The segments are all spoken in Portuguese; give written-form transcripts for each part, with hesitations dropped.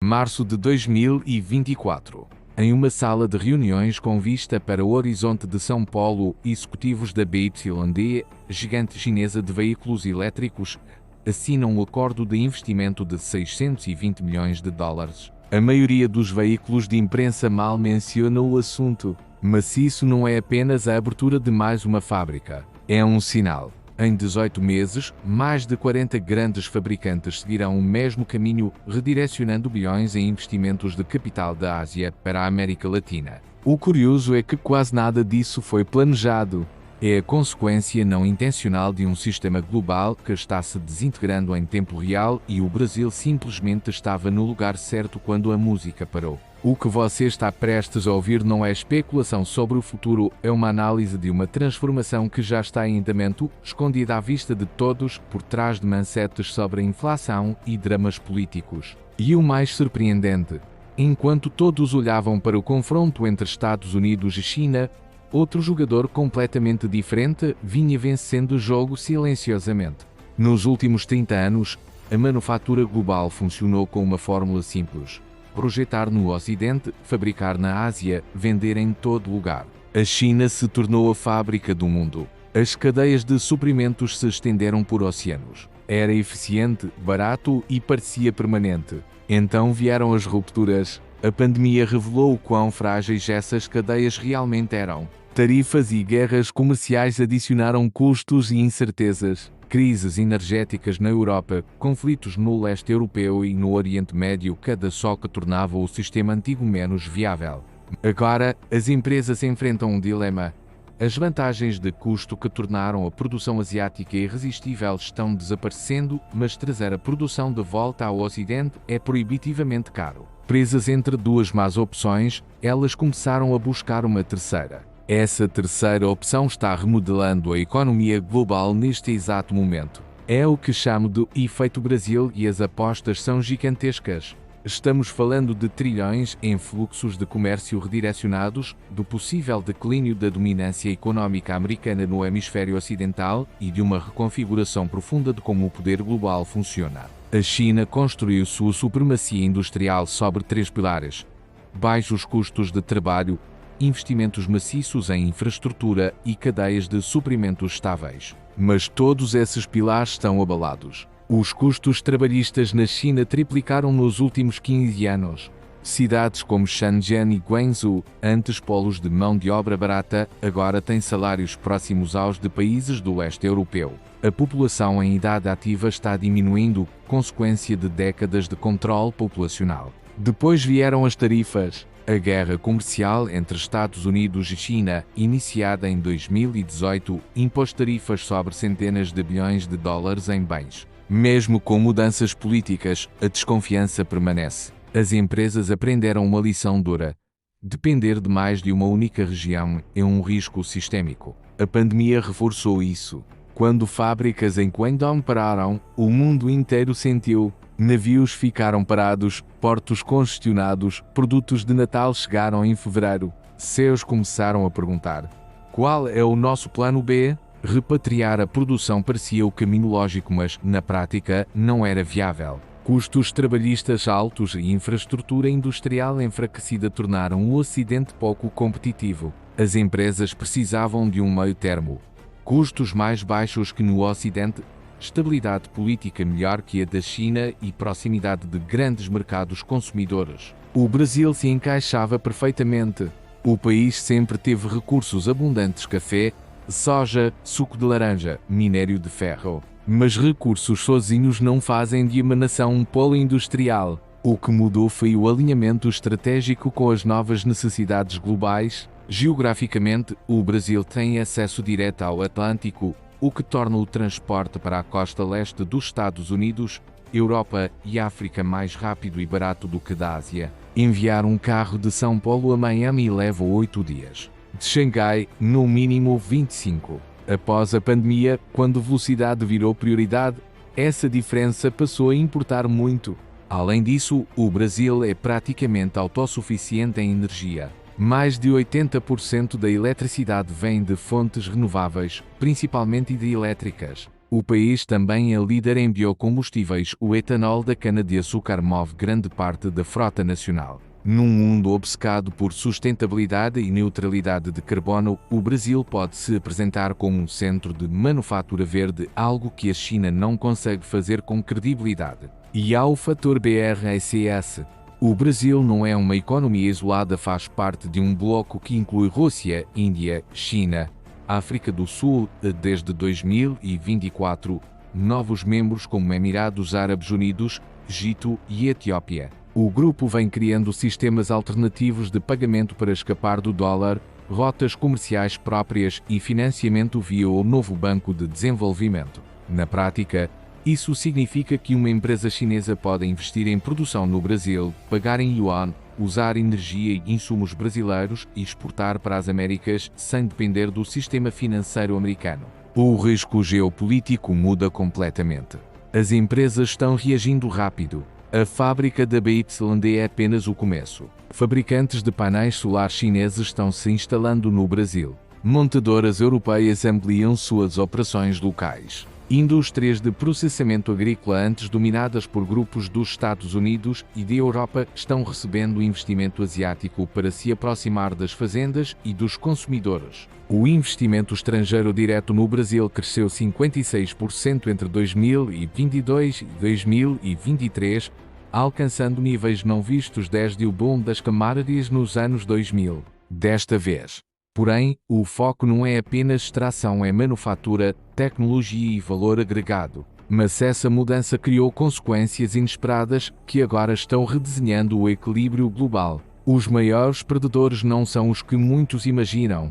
Março de 2024. Em uma sala de reuniões com vista para o horizonte de São Paulo, executivos da BYD, gigante chinesa de veículos elétricos, assinam um acordo de investimento de 620 milhões de dólares. A maioria dos veículos de imprensa mal menciona o assunto, mas isso não é apenas a abertura de mais uma fábrica. É um sinal. Em 18 meses, mais de 40 grandes fabricantes seguirão o mesmo caminho, redirecionando bilhões em investimentos de capital da Ásia para a América Latina. O curioso é que quase nada disso foi planejado. É a consequência não intencional de um sistema global que está se desintegrando em tempo real e o Brasil simplesmente estava no lugar certo quando a música parou. O que você está prestes a ouvir não é especulação sobre o futuro, é uma análise de uma transformação que já está em andamento, escondida à vista de todos, por trás de manchetes sobre a inflação e dramas políticos. E o mais surpreendente, enquanto todos olhavam para o confronto entre Estados Unidos e China, outro jogador completamente diferente vinha vencendo o jogo silenciosamente. Nos últimos 30 anos, a manufatura global funcionou com uma fórmula simples: projetar no Ocidente, fabricar na Ásia, vender em todo lugar. A China se tornou a fábrica do mundo. As cadeias de suprimentos se estenderam por oceanos. Era eficiente, barato e parecia permanente. Então vieram as rupturas. A pandemia revelou o quão frágeis essas cadeias realmente eram. Tarifas e guerras comerciais adicionaram custos e incertezas. Crises energéticas na Europa, conflitos no leste europeu e no Oriente Médio, cada só que tornava o sistema antigo menos viável. Agora, as empresas enfrentam um dilema. As vantagens de custo que tornaram a produção asiática irresistível estão desaparecendo, mas trazer a produção de volta ao Ocidente é proibitivamente caro. Presas entre duas más opções, elas começaram a buscar uma terceira. Essa terceira opção está remodelando a economia global neste exato momento. É o que chamo de efeito Brasil e as apostas são gigantescas. Estamos falando de trilhões em fluxos de comércio redirecionados, do possível declínio da dominância económica americana no hemisfério ocidental e de uma reconfiguração profunda de como o poder global funciona. A China construiu sua supremacia industrial sobre 3 pilares: baixos custos de trabalho, investimentos maciços em infraestrutura e cadeias de suprimentos estáveis. Mas todos esses pilares estão abalados. Os custos trabalhistas na China triplicaram nos últimos 15 anos. Cidades como Shenzhen e Guangzhou, antes polos de mão de obra barata, agora têm salários próximos aos de países do leste europeu. A população em idade ativa está diminuindo, consequência de décadas de controle populacional. Depois vieram as tarifas. A guerra comercial entre Estados Unidos e China, iniciada em 2018, impôs tarifas sobre centenas de bilhões de dólares em bens. Mesmo com mudanças políticas, a desconfiança permanece. As empresas aprenderam uma lição dura. Depender de mais de uma única região é um risco sistêmico. A pandemia reforçou isso. Quando fábricas em Guangdong pararam, o mundo inteiro sentiu. Navios ficaram parados, portos congestionados, produtos de Natal chegaram em fevereiro. CEOs começaram a perguntar: qual é o nosso plano B? Repatriar a produção parecia o caminho lógico, mas, na prática, não era viável. Custos trabalhistas altos e infraestrutura industrial enfraquecida tornaram o Ocidente pouco competitivo. As empresas precisavam de um meio termo. Custos mais baixos que no Ocidente, estabilidade política melhor que a da China e proximidade de grandes mercados consumidores. O Brasil se encaixava perfeitamente. O país sempre teve recursos abundantes: café, soja, suco de laranja, minério de ferro. Mas recursos sozinhos não fazem de uma nação um polo industrial. O que mudou foi o alinhamento estratégico com as novas necessidades globais. Geograficamente, o Brasil tem acesso direto ao Atlântico, o que torna o transporte para a costa leste dos Estados Unidos, Europa e África mais rápido e barato do que da Ásia. Enviar um carro de São Paulo a Miami leva 8 dias. De Xangai, no mínimo 25. Após a pandemia, quando velocidade virou prioridade, essa diferença passou a importar muito. Além disso, o Brasil é praticamente autossuficiente em energia. Mais de 80% da eletricidade vem de fontes renováveis, principalmente hidrelétricas. O país também é líder em biocombustíveis. O etanol da cana-de-açúcar move grande parte da frota nacional. Num mundo obcecado por sustentabilidade e neutralidade de carbono, o Brasil pode se apresentar como um centro de manufatura verde, algo que a China não consegue fazer com credibilidade. E há o fator BRICS. O Brasil não é uma economia isolada, faz parte de um bloco que inclui Rússia, Índia, China, África do Sul. Desde 2024, novos membros como Emirados Árabes Unidos, Egito e Etiópia. O grupo vem criando sistemas alternativos de pagamento para escapar do dólar, rotas comerciais próprias e financiamento via o novo Banco de Desenvolvimento. Na prática, isso significa que uma empresa chinesa pode investir em produção no Brasil, pagar em yuan, usar energia e insumos brasileiros e exportar para as Américas sem depender do sistema financeiro americano. O risco geopolítico muda completamente. As empresas estão reagindo rápido. A fábrica da BYD é apenas o começo. Fabricantes de painéis solares chineses estão se instalando no Brasil. Montadoras europeias ampliam suas operações locais. Indústrias de processamento agrícola antes dominadas por grupos dos Estados Unidos e da Europa estão recebendo investimento asiático para se aproximar das fazendas e dos consumidores. O investimento estrangeiro direto no Brasil cresceu 56% entre 2022 e 2023, alcançando níveis não vistos desde o boom das commodities nos anos 2000. Desta vez, porém, o foco não é apenas extração, é manufatura, tecnologia e valor agregado. Mas essa mudança criou consequências inesperadas que agora estão redesenhando o equilíbrio global. Os maiores perdedores não são os que muitos imaginam.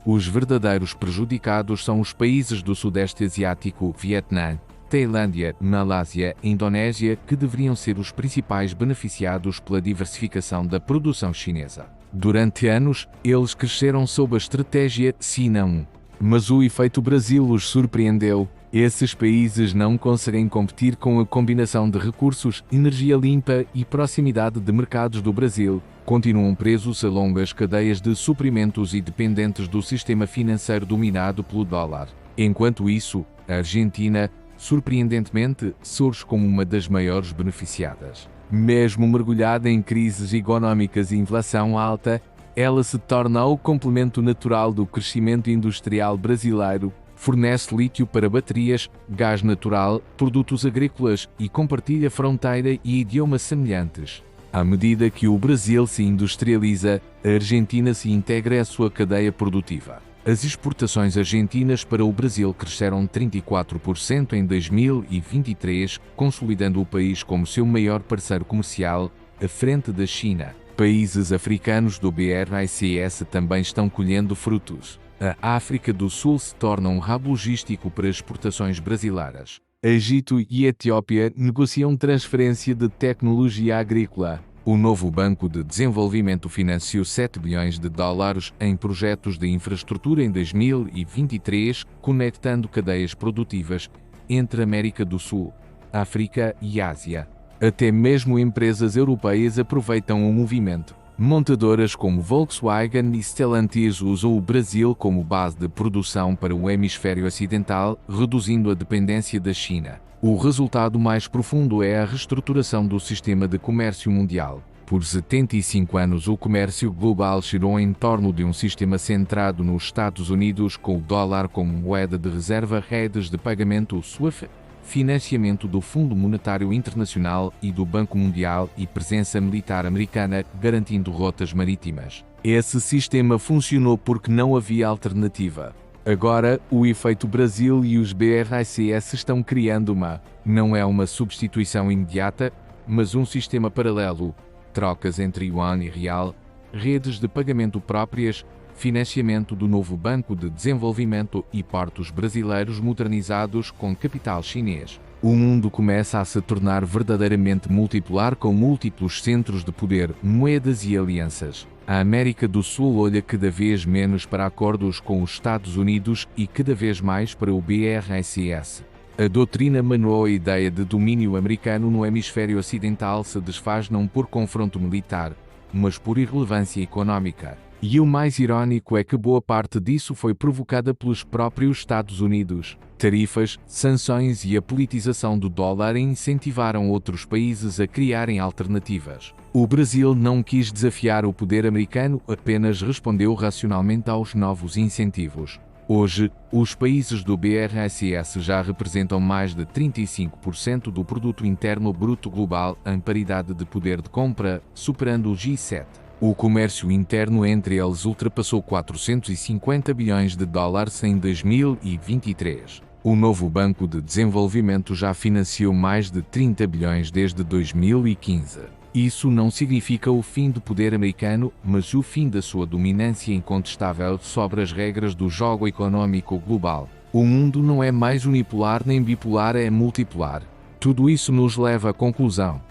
Os verdadeiros prejudicados são os países do Sudeste Asiático, Vietnã, Tailândia, Malásia e Indonésia, que deveriam ser os principais beneficiados pela diversificação da produção chinesa. Durante anos, eles cresceram sob a estratégia China 1. Mas o efeito Brasil os surpreendeu. Esses países não conseguem competir com a combinação de recursos, energia limpa e proximidade de mercados do Brasil. Continuam presos a longas cadeias de suprimentos e dependentes do sistema financeiro dominado pelo dólar. Enquanto isso, a Argentina, surpreendentemente, surge como uma das maiores beneficiadas. Mesmo mergulhada em crises económicas e inflação alta, ela se torna o complemento natural do crescimento industrial brasileiro, fornece lítio para baterias, gás natural, produtos agrícolas e compartilha fronteira e idiomas semelhantes. À medida que o Brasil se industrializa, a Argentina se integra à sua cadeia produtiva. As exportações argentinas para o Brasil cresceram 34% em 2023, consolidando o país como seu maior parceiro comercial, à frente da China. Países africanos do BRICS também estão colhendo frutos. A África do Sul se torna um hub logístico para exportações brasileiras. Egito e Etiópia negociam transferência de tecnologia agrícola. O novo Banco de Desenvolvimento financiou 7 bilhões de dólares em projetos de infraestrutura em 2023, conectando cadeias produtivas entre América do Sul, África e Ásia. Até mesmo empresas europeias aproveitam o movimento. Montadoras como Volkswagen e Stellantis usam o Brasil como base de produção para o hemisfério ocidental, reduzindo a dependência da China. O resultado mais profundo é a reestruturação do sistema de comércio mundial. Por 75 anos, o comércio global girou em torno de um sistema centrado nos Estados Unidos, com o dólar como moeda de reserva, redes de pagamento SWIFT, financiamento do Fundo Monetário Internacional e do Banco Mundial e presença militar americana, garantindo rotas marítimas. Esse sistema funcionou porque não havia alternativa. Agora, o efeito Brasil e os BRICS estão criando não é uma substituição imediata, mas um sistema paralelo, trocas entre yuan e real, redes de pagamento próprias, financiamento do novo Banco de Desenvolvimento e portos brasileiros modernizados com capital chinês. O mundo começa a se tornar verdadeiramente multipolar, com múltiplos centros de poder, moedas e alianças. A América do Sul olha cada vez menos para acordos com os Estados Unidos e cada vez mais para o BRICS. A doutrina manuou a ideia de domínio americano no hemisfério ocidental se desfaz não por confronto militar, mas por irrelevância econômica. E o mais irónico é que boa parte disso foi provocada pelos próprios Estados Unidos. Tarifas, sanções e a politização do dólar incentivaram outros países a criarem alternativas. O Brasil não quis desafiar o poder americano, apenas respondeu racionalmente aos novos incentivos. Hoje, os países do BRICS já representam mais de 35% do produto interno bruto global em paridade de poder de compra, superando o G7. O comércio interno entre eles ultrapassou 450 bilhões de dólares em 2023. O novo Banco de Desenvolvimento já financiou mais de 30 bilhões desde 2015. Isso não significa o fim do poder americano, mas o fim da sua dominância incontestável sobre as regras do jogo econômico global. O mundo não é mais unipolar nem bipolar, é multipolar. Tudo isso nos leva à conclusão.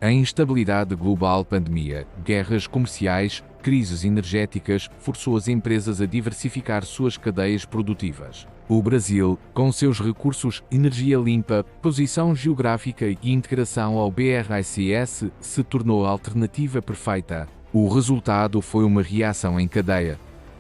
A instabilidade global, pandemia, guerras comerciais, crises energéticas, forçou as empresas a diversificar suas cadeias produtivas. O Brasil, com seus recursos, energia limpa, posição geográfica e integração ao BRICS, se tornou a alternativa perfeita. O resultado foi uma reação em cadeia.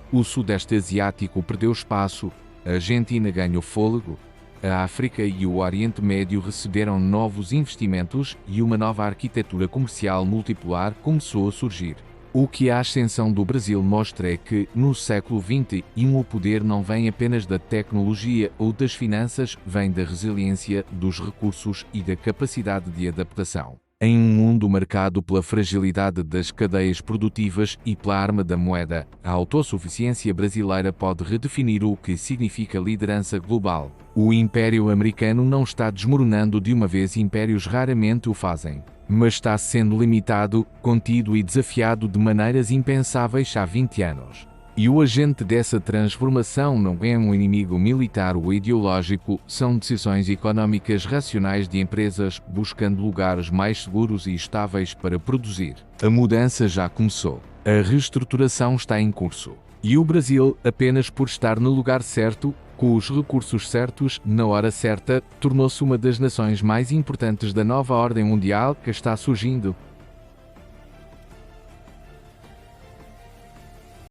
O Sudeste Asiático perdeu espaço, a Argentina ganhou fôlego, a África e o Oriente Médio receberam novos investimentos e uma nova arquitetura comercial multipolar começou a surgir. O que a ascensão do Brasil mostra é que, no século XXI, o poder não vem apenas da tecnologia ou das finanças, vem da resiliência, dos recursos e da capacidade de adaptação. Em um mundo marcado pela fragilidade das cadeias produtivas e pela arma da moeda, a autossuficiência brasileira pode redefinir o que significa liderança global. O Império Americano não está desmoronando de uma vez, impérios raramente o fazem, mas está sendo limitado, contido e desafiado de maneiras impensáveis há 20 anos. E o agente dessa transformação não é um inimigo militar ou ideológico, são decisões econômicas racionais de empresas buscando lugares mais seguros e estáveis para produzir. A mudança já começou. A reestruturação está em curso. E o Brasil, apenas por estar no lugar certo, com os recursos certos, na hora certa, tornou-se uma das nações mais importantes da nova ordem mundial que está surgindo.